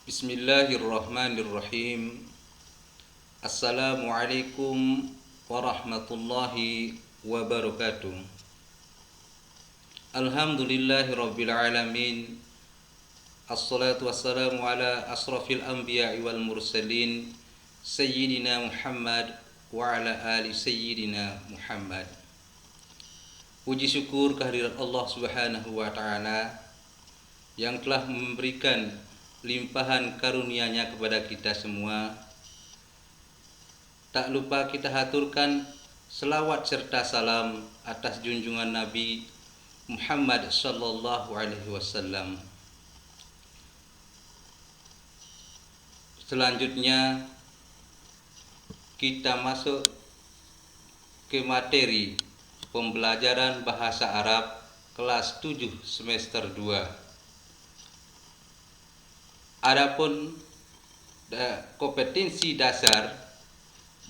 Bismillahirrahmanirrahim. Assalamualaikum warahmatullahi wabarakatuh. Alhamdulillahirabbil alamin. Assalatu wassalamu ala asrafil anbiya'i wal mursalin Sayyidina Muhammad wa ala ali Sayyidina Muhammad. Puji syukur kehadirat Allah Subhanahu wa taala yang telah memberikan limpahan karunia-Nya kepada kita semua. Tak lupa kita haturkan selawat serta salam atas junjungan Nabi Muhammad sallallahu alaihi wasallam. Selanjutnya kita masuk ke materi pembelajaran bahasa Arab kelas 7 semester 2. Adapun kompetensi dasar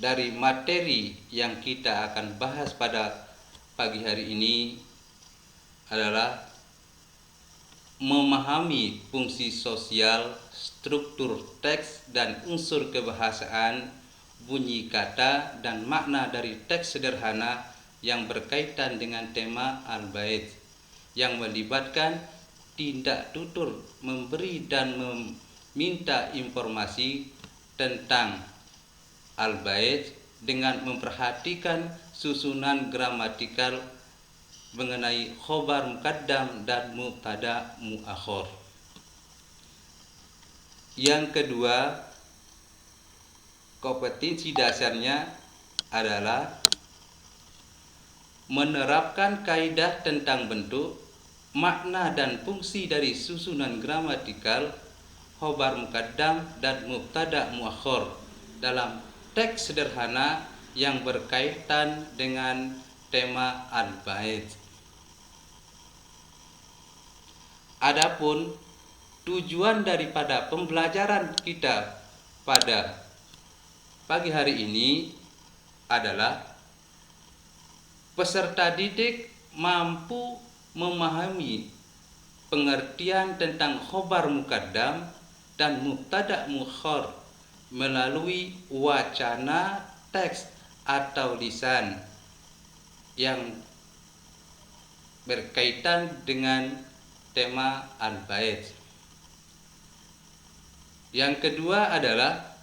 dari materi yang kita akan bahas pada pagi hari ini adalah memahami fungsi sosial, struktur teks dan unsur kebahasaan, bunyi kata dan makna dari teks sederhana yang berkaitan dengan tema al-bait yang melibatkan tindak tutur memberi dan meminta informasi tentang al-bait dengan memperhatikan susunan gramatikal mengenai khobar muqaddam dan mubtada muakhir. Yang kedua, kompetensi dasarnya adalah menerapkan kaidah tentang bentuk, makna dan fungsi dari susunan gramatikal khobar muqaddam dan mubtada muakhir dalam teks sederhana yang berkaitan dengan tema al-bait. Adapun tujuan daripada pembelajaran kita pada pagi hari ini adalah peserta didik mampu memahami pengertian tentang khobar muqaddam dan mubtada muakhir melalui wacana teks atau lisan yang berkaitan dengan tema al-bait. Yang kedua adalah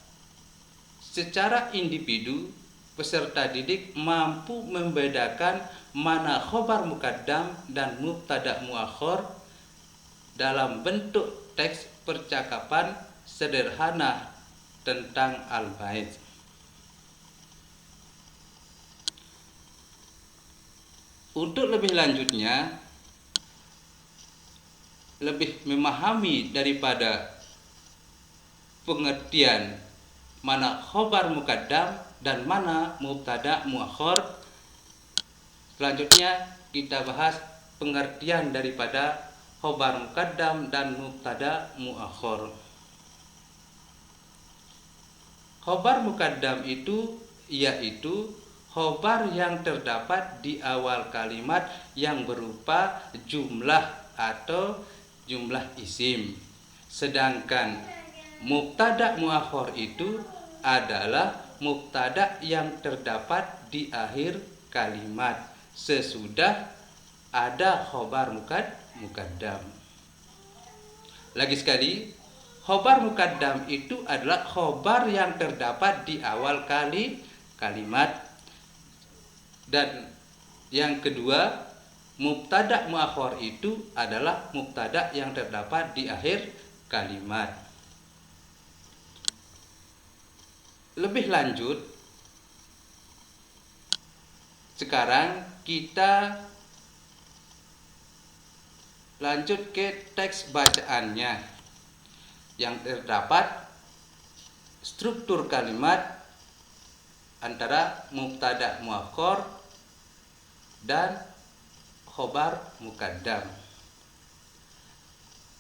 secara individu peserta didik mampu membedakan mana khobar muqaddam dan mubtada muakhir dalam bentuk teks percakapan sederhana tentang al-bait. Untuk lebih lanjutnya, lebih memahami daripada pengertian mana khobar muqaddam dan mana mubtada muakhir, selanjutnya kita bahas pengertian daripada khobar muqaddam dan mubtada muakhir. Khobar muqaddam itu yaitu khobar yang terdapat di awal kalimat yang berupa jumlah atau jumlah isim. Sedangkan mubtada muakhir itu adalah mubtada yang terdapat di akhir kalimat sesudah ada khobar muqaddam. Lagi sekali, khobar muqaddam itu adalah khobar yang terdapat di awal kalimat. Dan yang kedua, mubtada muakhir itu adalah mubtada yang terdapat di akhir kalimat. Lebih lanjut, sekarang kita lanjut ke teks bacaannya yang terdapat struktur kalimat antara mubtada muakhir dan khobar muqaddam.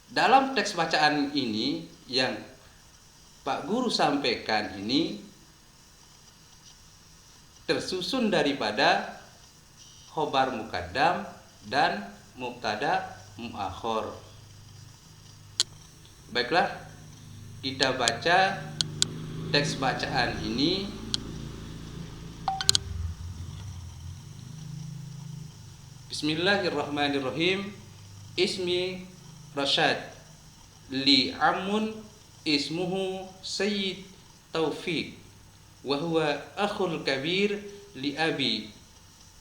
Dalam teks bacaan ini yang Pak Guru sampaikan ini tersusun daripada khobar muqaddam dan mubtada muakhir. Baiklah, kita baca teks bacaan ini. Bismillahirrahmanirrahim. Ismi Rashad, li amun ismuhu Sayyid Taufiq, wa huwa akhul kabir li abi.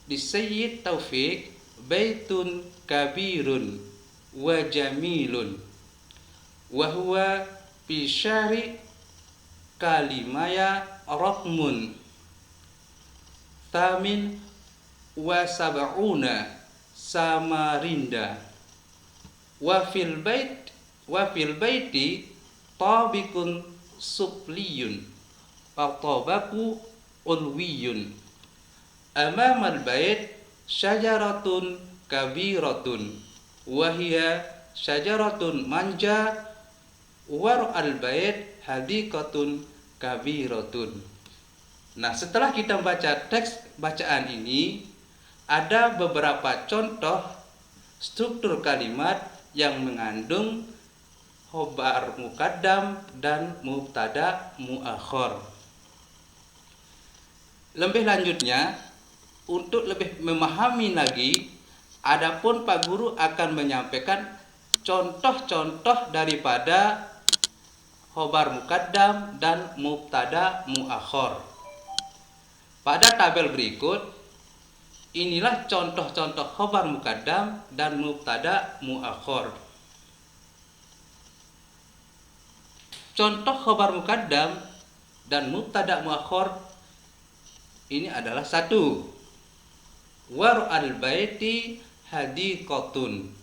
Di Sayyid Taufiq baitun kabirun wa jamilun, wa huwa fi syari kalimaya raqmun tamin wa sab'una Samarinda, wa fil baiti tabikun supliyun wa tabaku ulwiyun, amamal bait syajaratun kabiratun wa hiya syajaratun manja, war al bait hadiqatun kabiratun. Nah, setelah kita baca teks bacaan ini, ada beberapa contoh struktur kalimat yang mengandung khobar muqaddam dan mubtada muakhir. Lebih lanjutnya, untuk lebih memahami lagi, adapun Pak Guru akan menyampaikan contoh-contoh daripada khobar muqaddam dan mubtada muakhir. Pada tabel berikut, inilah contoh-contoh khobar muqaddam dan mubtada muakhir. Contoh khobar muqaddam dan mubtada muakhir ini adalah: 1. War al baiti hadiqatun,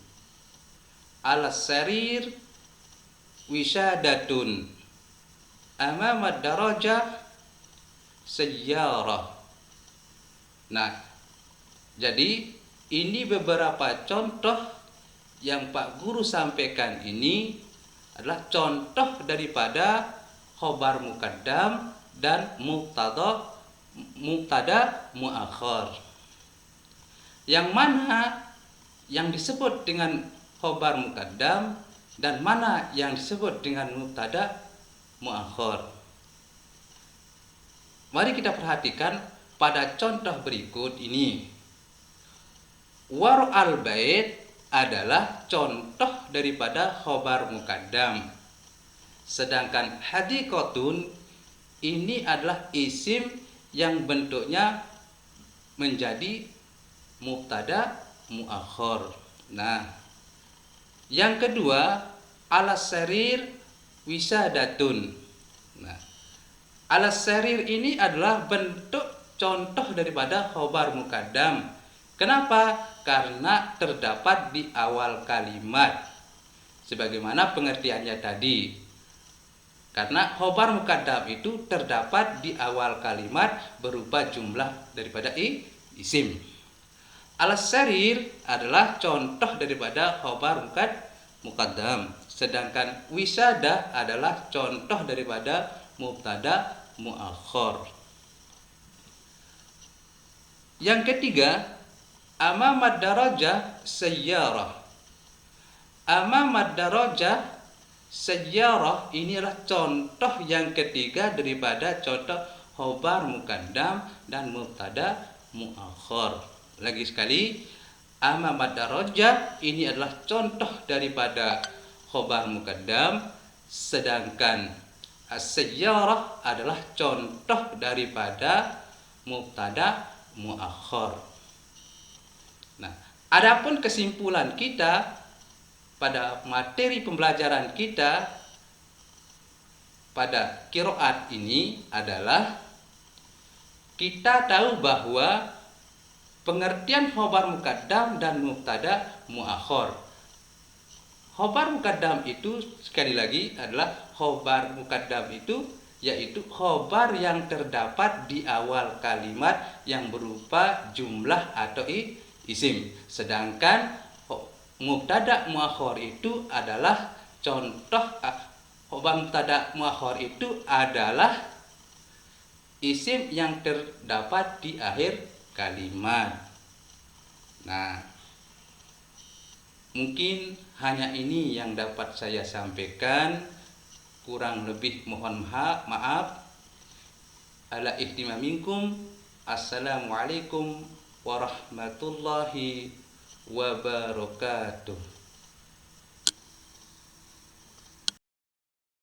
ala sarir wishadatun, amamad darajah sayyarah. Nah, jadi ini beberapa contoh yang Pak Guru sampaikan ini adalah contoh daripada khobar muqaddam dan mubtada muakhir. Yang mana yang disebut dengan khobar muqaddam dan mana yang disebut dengan mubtada muakhir. Mari kita perhatikan pada contoh berikut ini. War al bait adalah contoh daripada khobar muqaddam, sedangkan hadiqatun ini adalah isim yang bentuknya menjadi mubtada muakhir. Nah, yang kedua, alas sarir wisadatun. Nah, alas sarir ini adalah bentuk contoh daripada khobar muqaddam. Kenapa? Karena terdapat di awal kalimat, sebagaimana pengertiannya tadi. Karena khobar muqaddam itu terdapat di awal kalimat berupa jumlah daripada isim. Al-sarir adalah contoh daripada khobar muqaddam, sedangkan wisadah adalah contoh daripada mubtada muakhir. Yang ketiga, amamad darajah sayyarah. Amamad darajah sayyarah ini adalah contoh yang ketiga daripada contoh khobar muqaddam dan mubtada muakhir. Lagi sekali, amamad darajah ini adalah contoh daripada khobar muqaddam, sedangkan as-sayyarah adalah contoh daripada mubtada muakhir. Nah, adapun kesimpulan kita pada materi pembelajaran kita pada qiraat ini adalah kita tahu bahwa pengertian khobar muqaddam dan mubtada muakhir. Khobar muqaddam itu sekali lagi adalah khobar muqaddam itu yaitu khobar yang terdapat di awal kalimat yang berupa jumlah atau isim. Sedangkan mubtada muakhir itu adalah contoh khobar mubtada muakhir itu adalah isim yang terdapat di akhir kalimat. Nah, mungkin hanya ini yang dapat saya sampaikan. Kurang lebih mohon maaf. Ala ihtimam minkum. Assalamualaikum warahmatullahi wabarakatuh.